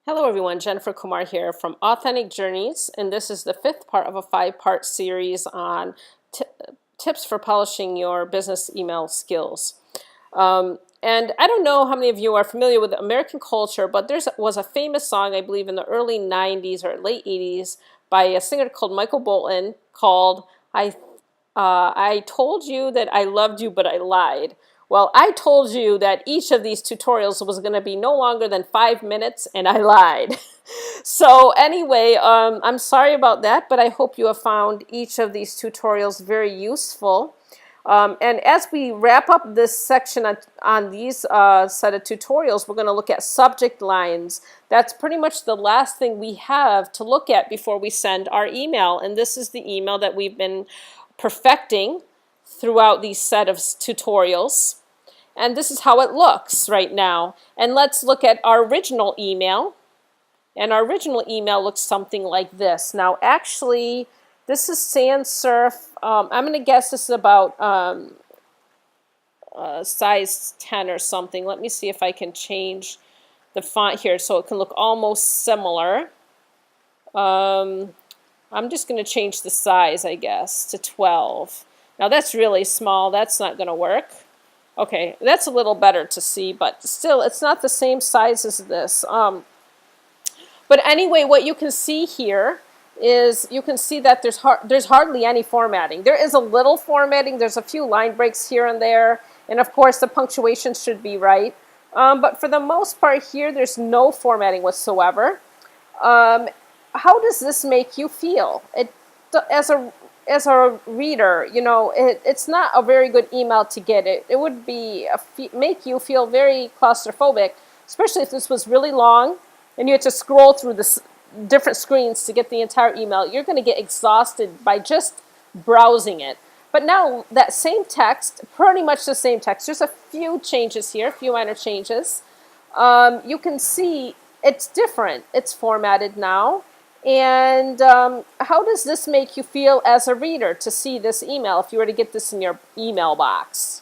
Hello everyone, Jennifer Kumar here from Authentic Journeys, and this is the fifth part of a five-part series on tips for polishing your business email skills. And I don't know how many of you are familiar with American culture, but there was a famous song, I believe in the early 90s or late 80s, by a singer called Michael Bolton called I told you that I loved you, but I lied. Well, I told you that each of these tutorials was going to be no longer than 5 minutes, and I lied. So anyway, I'm sorry about that, but I hope you have found each of these tutorials very useful. And as we wrap up this section on these set of tutorials, we're going to look at subject lines. That's pretty much the last thing we have to look at before we send our email. And this is the email that we've been perfecting throughout these set of tutorials. And this is how it looks right now. And let's look at our original email. And our original email looks something like this. Now, actually, this is sans serif. I'm going to guess this is about size 10 or something. Let me see if I can change the font here so it can look almost similar. I'm just going to change the size, I guess, to 12. Now, that's really small. That's not going to work. Okay, that's a little better to see, but still, it's not the same size as this. But anyway, what you can see here is you can see that there's hardly any formatting. There is a little formatting. There's a few line breaks here and there. And of course, the punctuation should be right. But for the most part here, there's no formatting whatsoever. How does this make you feel? As a reader, you know, it's not a very good email to get. It would be make you feel very claustrophobic, especially if this was really long and you had to scroll through the different screens to get the entire email. You're going to get exhausted by just browsing it. But now that same text, pretty much the same text, there's a few changes here, a few minor changes. You can see it's different. It's formatted now. And how does this make you feel as a reader to see this email if you were to get this in your email box?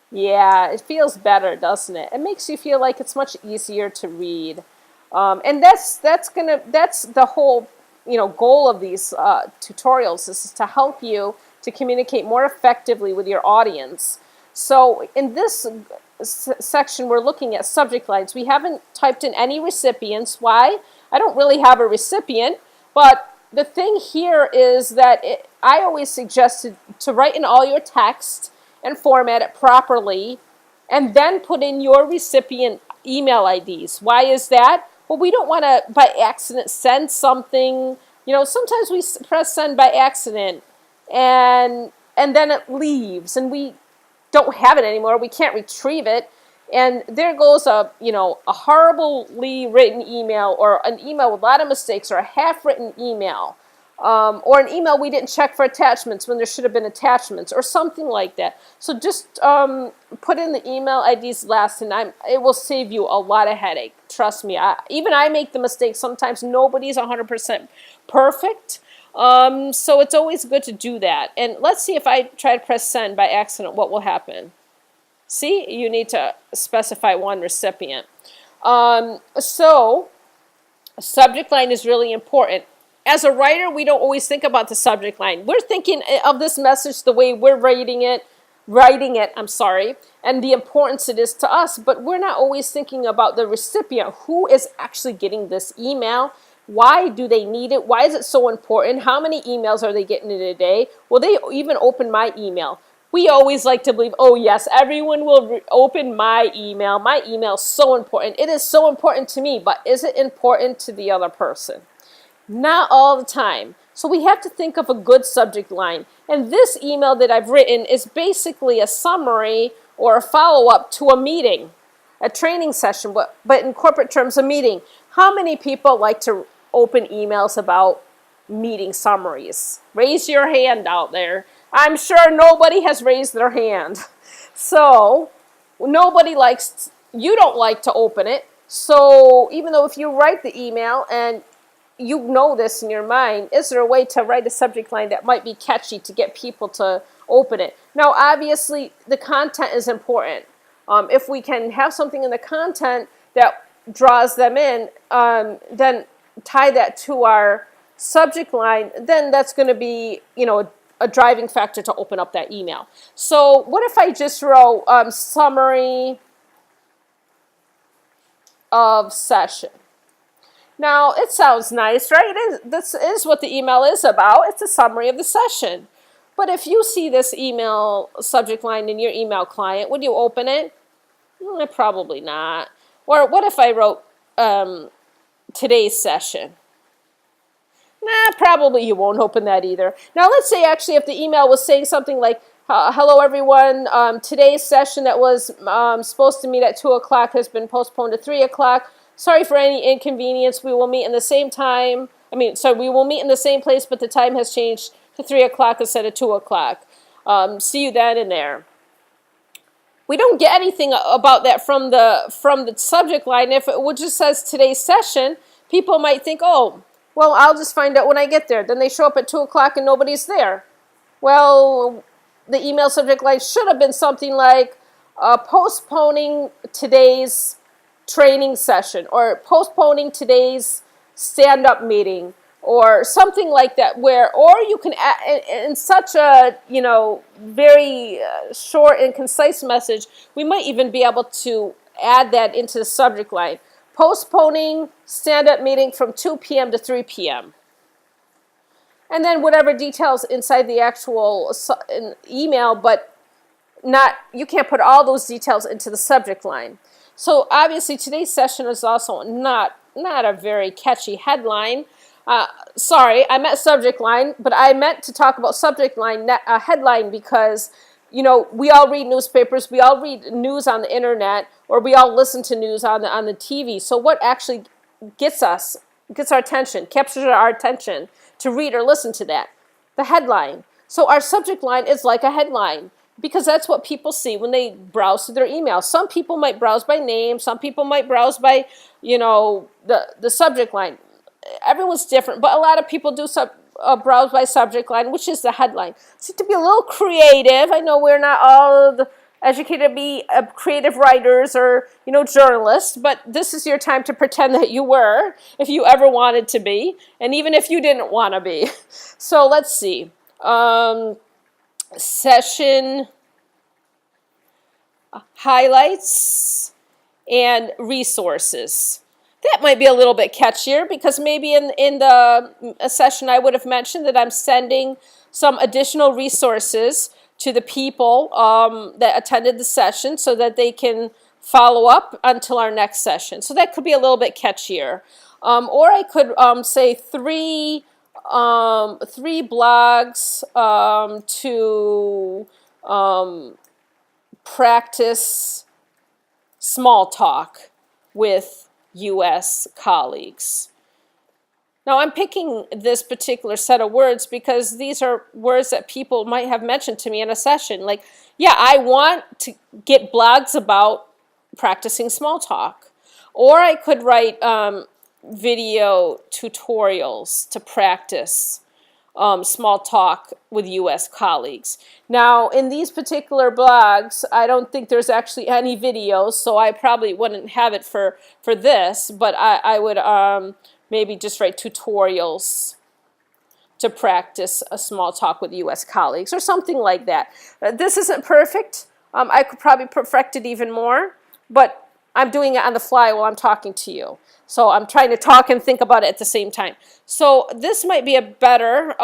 Yeah, it feels better, doesn't it? It makes you feel like it's much easier to read. And that's the whole goal of these tutorials is to help you to communicate more effectively with your audience. So in this section, we're looking at subject lines. We haven't typed in any recipients. Why? I don't really have a recipient, but the thing here is that I always suggested to write in all your text and format it properly, and then put in your recipient email IDs. Why is that? Well, we don't want to, by accident, send something. You know, sometimes we press send by accident, and then it leaves, and we don't have it anymore. We can't retrieve it, and there goes a horribly written email, or an email with a lot of mistakes, or a half-written email. Or an email we didn't check for attachments when there should have been attachments, or something like that. So just put in the email IDs last, and it will save you a lot of headache. Trust me. Even I make the mistake. Sometimes nobody's 100% perfect. So it's always good to do that. And let's see if I try to press send by accident, what will happen. See, you need to specify one recipient. So a subject line is really important. As a writer, we don't always think about the subject line. We're thinking of this message the way we're writing it, and the importance it is to us, but we're not always thinking about the recipient. Who is actually getting this email? Why do they need it? Why is it so important? How many emails are they getting in a day? Will they even open my email? We always like to believe, oh yes, everyone will open my email. My email is so important. It is so important to me, but is it important to the other person? Not all the time. So we have to think of a good subject line. And this email that I've written is basically a summary or a follow-up to a meeting, a training session, but in corporate terms, a meeting. How many people like to open emails about meeting summaries? Raise your hand out there. I'm sure nobody has raised their hand. So you don't like to open it. So even though if you write the email and you know this in your mind, is there a way to write a subject line that might be catchy to get people to open it? Now, obviously, the content is important. If we can have something in the content that draws them in, then tie that to our subject line, then that's going to be, a driving factor to open up that email. So what if I just wrote summary of session? Now, it sounds nice, right? This is what the email is about. It's a summary of the session. But if you see this email subject line in your email client, would you open it? Probably not. Or what if I wrote today's session? Probably you won't open that either. Now, let's say actually if the email was saying something like, hello everyone, today's session that was supposed to meet at 2 o'clock has been postponed to 3 o'clock. Sorry for any inconvenience. We will meet in the same time. We will meet in the same place, but the time has changed to 3 o'clock instead of 2 o'clock. See you then and there. We don't get anything about that from the subject line. If it just says today's session, people might think, oh, well, I'll just find out when I get there. Then they show up at 2 o'clock and nobody's there. Well, the email subject line should have been something like postponing today's training session, or postponing today's stand-up meeting, or something like that, or you can add, in such a very short and concise message, we might even be able to add that into the subject line. Postponing stand-up meeting from 2 p.m. to 3 p.m. And then whatever details inside the actual email, but you can't put all those details into the subject line. So obviously today's session is also not a very catchy headline. Sorry, I meant subject line, but I meant to talk about subject line, headline, because we all read newspapers, we all read news on the internet, or we all listen to news on the TV. So what actually gets our attention, captures our attention to read or listen to that? The headline. So our subject line is like a headline, because that's what people see when they browse through their email. Some people might browse by name, some people might browse by, the subject line. Everyone's different, but a lot of people do browse by subject line, which is the headline. So to be a little creative, I know we're not all educated to be creative writers or, journalists, but this is your time to pretend that you were, if you ever wanted to be, and even if you didn't want to be. So let's see. Session highlights and resources. That might be a little bit catchier, because maybe in the session I would have mentioned that I'm sending some additional resources to the people that attended the session so that they can follow up until our next session. So that could be a little bit catchier. Or I could say three blogs to practice small talk with U.S. colleagues. Now, I'm picking this particular set of words because these are words that people might have mentioned to me in a session. Like, yeah, I want to get blogs about practicing small talk. Or I could write video tutorials to practice small talk with U.S. colleagues. Now, in these particular blogs, I don't think there's actually any videos, so I probably wouldn't have it for this, but I would maybe just write tutorials to practice a small talk with U.S. colleagues or something like that. This isn't perfect. I could probably perfect it even more, but I'm doing it on the fly while I'm talking to you. So I'm trying to talk and think about it at the same time. So this might be a better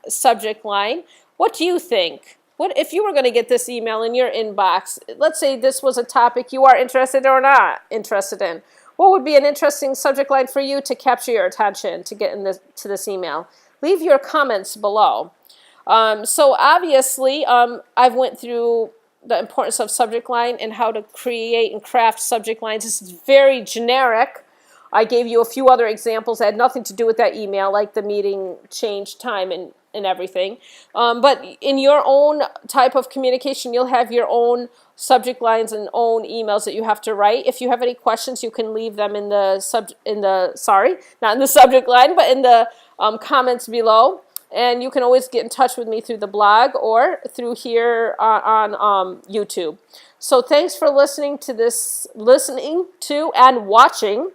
subject line. What do you think? What if you were going to get this email in your inbox? Let's say this was a topic you are interested or not interested in. What would be an interesting subject line for you to capture your attention to get to this email? Leave your comments below. So obviously, I've went through the importance of subject line and how to create and craft subject lines. This is very generic. I gave you a few other examples that had nothing to do with that email, like the meeting change time and everything. But in your own type of communication, you'll have your own subject lines and own emails that you have to write. If you have any questions, you can leave them in the not in the subject line, but in the comments below. And you can always get in touch with me through the blog or through here on YouTube. So thanks for listening to and watching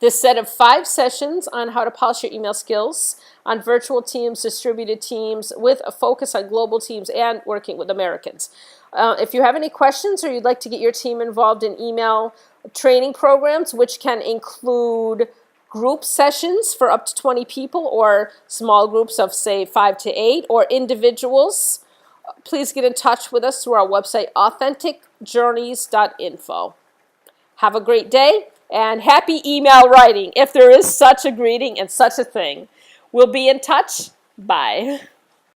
this set of 5 sessions on how to polish your email skills on virtual teams, distributed teams, with a focus on global teams and working with Americans. If you have any questions or you'd like to get your team involved in email training programs, which can include group sessions for up to 20 people or small groups of, say, 5 to 8, or individuals, please get in touch with us through our website, authenticjourneys.info. Have a great day and happy email writing, if there is such a greeting and such a thing. We'll be in touch. Bye.